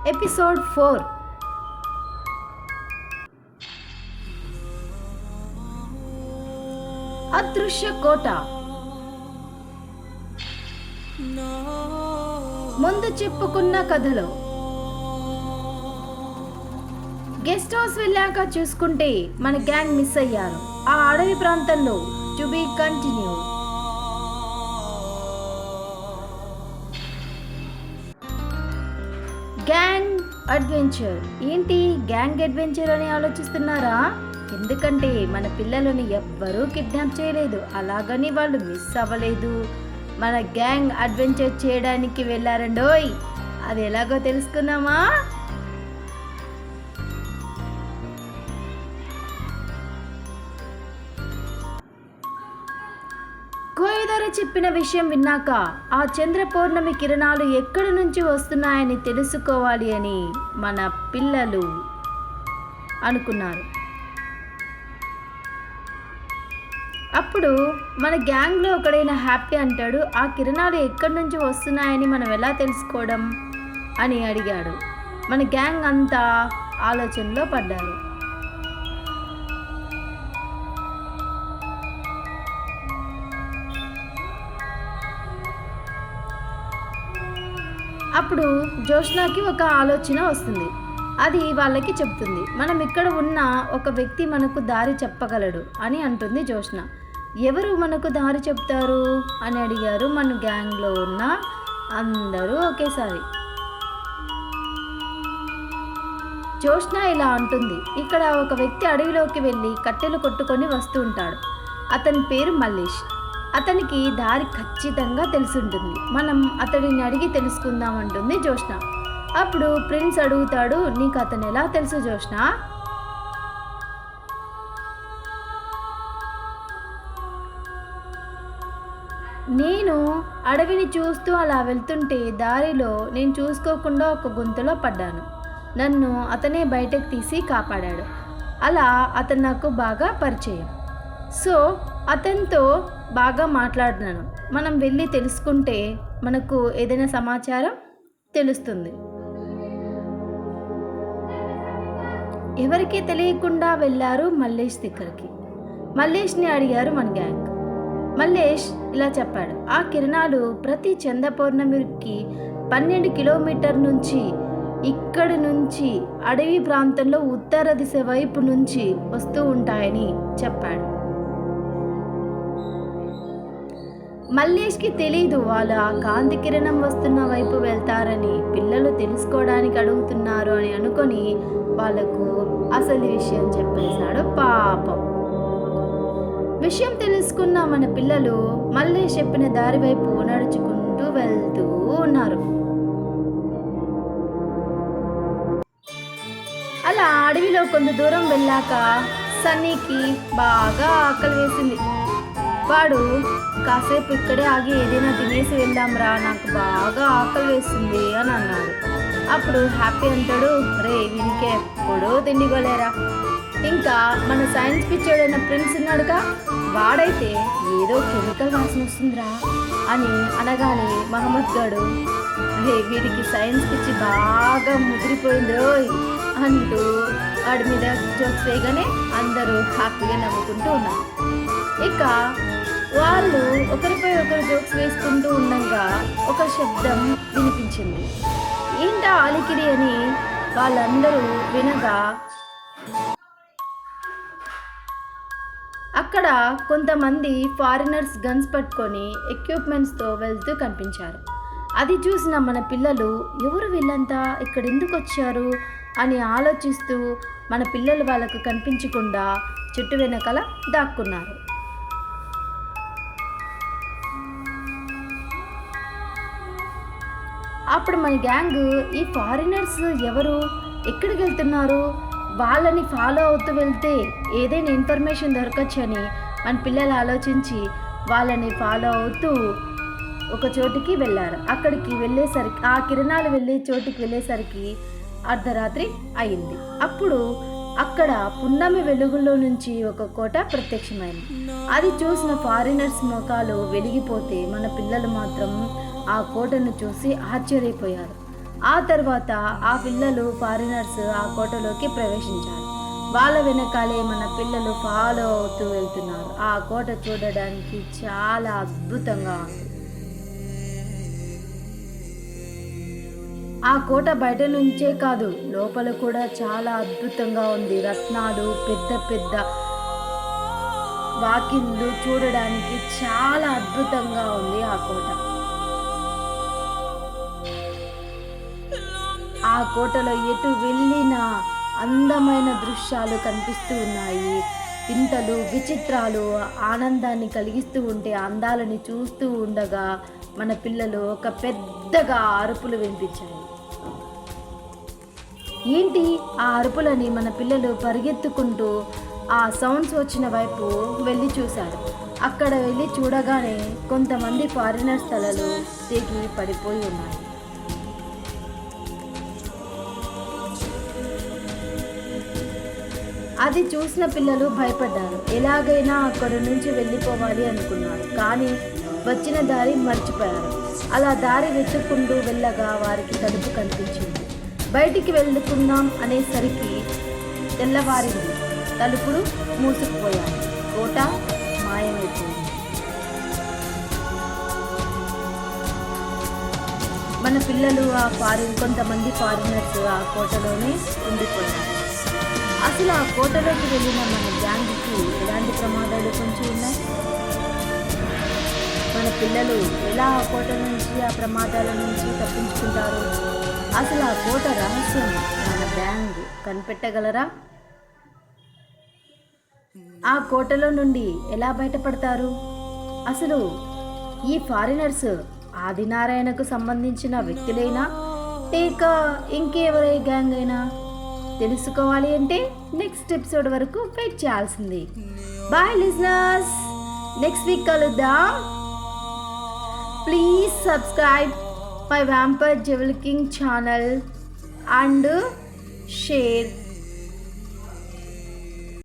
Episode 4. అదృశ్య కోట. ముందు చెప్పుకున్న కథలో గెస్ట్ హౌస్ వెళ్ళాక చూసుకుంటే మన గ్యాంగ్ మిస్ అయ్యారు. ఆ అడవి ప్రాంతంలో to be continue. Gang adventure. ఏంటి గ్యాంగ్ అడ్వెంచర్ అని ఆలోచిస్తున్నారా? ఎందుకంటే మన పిల్లలని ఎవ్వరూ కిడ్నాప్ చేయలేదు, అలాగని వాళ్ళు మిస్ అవ్వలేదు. మన గ్యాంగ్ అడ్వెంచర్ చేయడానికి వెళ్ళారండోయ్. అది ఎలాగో తెలుసుకుందామా? కోయదర చెప్పిన విషయం విన్నాక ఆ చంద్ర పౌర్ణమి కిరణాలు ఎక్కడి నుంచి వస్తున్నాయని తెలుసుకోవాలి అని మన పిల్లలు అనుకున్నారు. అప్పుడు మన గ్యాంగ్లో ఒకడైన హ్యాపీ అంటాడు, ఆ కిరణాలు ఎక్కడి నుంచి వస్తున్నాయని మనం ఎలా తెలుసుకోవడం అని అడిగాడు. మన గ్యాంగ్ అంతా ఆలోచనలో పడ్డారు. అప్పుడు జోష్నాకి ఒక ఆలోచన వస్తుంది. అది వాళ్ళకి చెప్తుంది. మనం ఇక్కడ ఉన్న ఒక వ్యక్తి మనకు దారి చెప్పగలడు అని అంటుంది జోష్న. ఎవరు మనకు దారి చెప్తారు అని అడిగారు మన గ్యాంగ్లో ఉన్న అందరూ ఒకేసారి. జోష్న ఇలా అంటుంది, ఇక్కడ ఒక వ్యక్తి అడవిలోకి వెళ్ళి కట్టెలు కొట్టుకొని వస్తూ ఉంటాడు. అతని పేరు మల్లేష్. అతనికి దారి ఖచ్చితంగా తెలుసుంటుంది. మనం అతడిని అడిగి తెలుసుకుందామంటుంది జోష్న. అప్పుడు ప్రిన్స్ అడుగుతాడు, నీకు అతను ఎలా తెలుసు జోష్న? నేను అడవిని చూస్తూ అలా వెళ్తుంటే దారిలో నేను చూసుకోకుండా ఒక గుంతలో పడ్డాను. నన్ను అతనే బయటకు తీసి కాపాడాడు. అలా అతను నాకు బాగా పరిచయం. సో అతనితో బాగా మాట్లాడినాను. మనం వెళ్ళి తెలుసుకుంటే మనకు ఏదైనా సమాచారం తెలుస్తుంది. ఎవరికీ తెలియకుండా వెళ్ళారు మల్లేష్ దగ్గరికి. మల్లేష్ని అడిగారు మన గ్యాంగ్. మల్లేష్ ఇలా చెప్పాడు, ఆ కిరణాలు ప్రతి చంద్ర పౌర్ణమికి 12 కిలోమీటర్ నుంచి ఇక్కడి నుంచి అడవి ప్రాంతంలో ఉత్తర దిశ వైపు నుంచి వస్తూ ఉంటాయని చెప్పాడు. మల్లేష్కి తెలీదు వాళ్ళు ఆ కాంతి కిరణం వస్తున్న వైపు వెళ్తారని. పిల్లలు తెలుసుకోవడానికి అడుగుతున్నారు అని అనుకొని వాళ్ళకు అసలు విషయం చెప్పేశాడు. పాపం. విషయం తెలుసుకున్న మన పిల్లలు మల్లేష్ చెప్పిన దారి వైపు నడుచుకుంటూ వెళ్తూ ఉన్నారు. అలా అడవిలో కొంత దూరం వెళ్ళాక సన్నీకి బాగా ఆకలి వేసింది. వాడు కాసేపు ఇక్కడే ఆగి ఏదైనా తినేసి వెళ్దాంరా, నాకు బాగా ఆకలి వేస్తుంది అని అన్నాడు. అప్పుడు హ్యాపీ అంటాడు, రే వీనికి ఎప్పుడూ తిండిగోలేరా. ఇంకా మన సైన్స్ పిచ్చోడైన ప్రిన్స్ ఉన్నాడుగా, వాడైతే ఏదో కెమికల్ వాసన వస్తుందిరా అని అనగానే మహమ్మద్ గాడు, రే వీడికి సైన్స్ పిచ్చి బాగా ముదిరిపోయింది రోయ్ అంటూ వాడి మీద జోక్స్ వేయగానే అందరూ హ్యాపీగా నవ్వుకుంటూ ఉన్నారు. ఇక వాళ్ళు ఒకరిపై ఒకరు జోక్స్ వేసుకుంటూ ఉండగా ఒక శబ్దం వినిపించింది. ఏంటా అలికిడి అని వాళ్ళందరూ వినగా అక్కడ కొంతమంది ఫారినర్స్ గన్స్ పట్టుకొని ఎక్విప్మెంట్స్తో వెళ్తూ కనిపించారు. అది చూసిన మన పిల్లలు, ఎవరు వీళ్ళంతా ఇక్కడ ఎందుకు వచ్చారు అని ఆలోచిస్తూ మన పిల్లలు వాళ్ళకు కనిపించకుండా చెట్టు వెనకాల దాక్కున్నారు. అప్పుడు మన గ్యాంగ్, ఈ ఫారినర్స్ ఎవరు, ఎక్కడికి వెళ్తున్నారు, వాళ్ళని ఫాలో అవుతూ వెళ్తే ఏదైనా ఇన్ఫర్మేషన్ దొరకచ్చని మన పిల్లలు ఆలోచించి వాళ్ళని ఫాలో అవుతూ ఒక చోటికి వెళ్ళారు. అక్కడికి వెళ్ళేసరికి, ఆ కిరణాలు వెళ్ళే చోటికి వెళ్ళేసరికి అర్ధరాత్రి అయింది. అప్పుడు అక్కడ పున్నమి వెలుగుల్లో నుంచి ఒక కోట ప్రత్యక్షమైంది. అది చూసిన ఫారినర్స్ ముఖాలు వెలిగిపోతే మన పిల్లలు మాత్రం ఆ కోటను చూసి ఆశ్చర్యపోయారు. ఆ తర్వాత ఆ పిల్లలు ఫారినర్స్ ఆ కోటలోకి ప్రవేశించారు. వాళ్ళ వెనకాలే మన పిల్లలు ఫాలో అవుతూ వెళ్తున్నారు. ఆ కోట చూడడానికి చాలా అద్భుతంగా ఉంది. ఆ కోట బయట నుంచే కాదు, లోపల కూడా చాలా అద్భుతంగా ఉంది. రత్నాలు, పెద్ద పెద్ద వాకిళ్ళు, చూడడానికి చాలా అద్భుతంగా ఉంది ఆ కోట. ఆ కోటలో ఎటు వెళ్ళినా అందమైన దృశ్యాలు కనిపిస్తూ ఉన్నాయి. వింతలు, విచిత్రాలు ఆనందాన్ని కలిగిస్తూ ఉంటే, అందాలని చూస్తూ ఉండగా మన పిల్లలు ఒక పెద్దగా అరుపులు వినిపించాయి. ఏంటి ఆ అరుపులని మన పిల్లలు పరిగెత్తుకుంటూ ఆ సౌండ్స్ వచ్చిన వైపు వెళ్ళి చూశారు. అక్కడ వెళ్ళి చూడగానే కొంతమంది ఫారినర్స్ తలలు తెగి పడిపోయి ఉన్నాయి. అది చూసిన పిల్లలు భయపడ్డారు. ఎలాగైనా అక్కడి నుంచి వెళ్ళిపోవాలి అనుకున్నారు. కానీ వచ్చిన దారి మర్చిపోయారు. అలా దారి వెతుక్కుంటూ వెళ్ళగా వారికి తలుపు కనిపించింది. బయటికి వెళ్తున్నాం అనేసరికి తెల్లవారింది. తలుపులు మూసుకుపోయాయి. కోట మాయమైపోయింది. మన పిల్లలు కొంతమంది ఫారినర్స్ ఆ కోటలోనే ఉండిపోయారు. అసలు ఆ కోటలోకి వెళ్ళిన మన గ్యాంగ్కి ఎలాంటి ప్రమాదాలు కొంచెం ఉన్నాయి? మన పిల్లలు ఎలా ఆ కోట నుంచి, ఆ ప్రమాదాల నుంచి తప్పించుకుంటారు? అసలు ఆ కోట రహస్యం మన గ్యాంగ్ కనిపెట్టగలరా? ఆ కోటలో నుండి ఎలా బయటపడతారు? అసలు ఈ ఫారినర్స్ ఆదినారాయణకు సంబంధించిన వ్యక్తులైనా లేక ఇంకెవరై గ్యాంగ్ అయినా తెలుసుకోవాలి అంటే నెక్స్ట్ ఎపిసోడ్ వరకు వెయిట్ చేయాల్సింది. బాయ్ లిజనర్స్, నెక్స్ట్ వీక్ కలుద్దాం. Please subscribe my vampire jewel king channel and share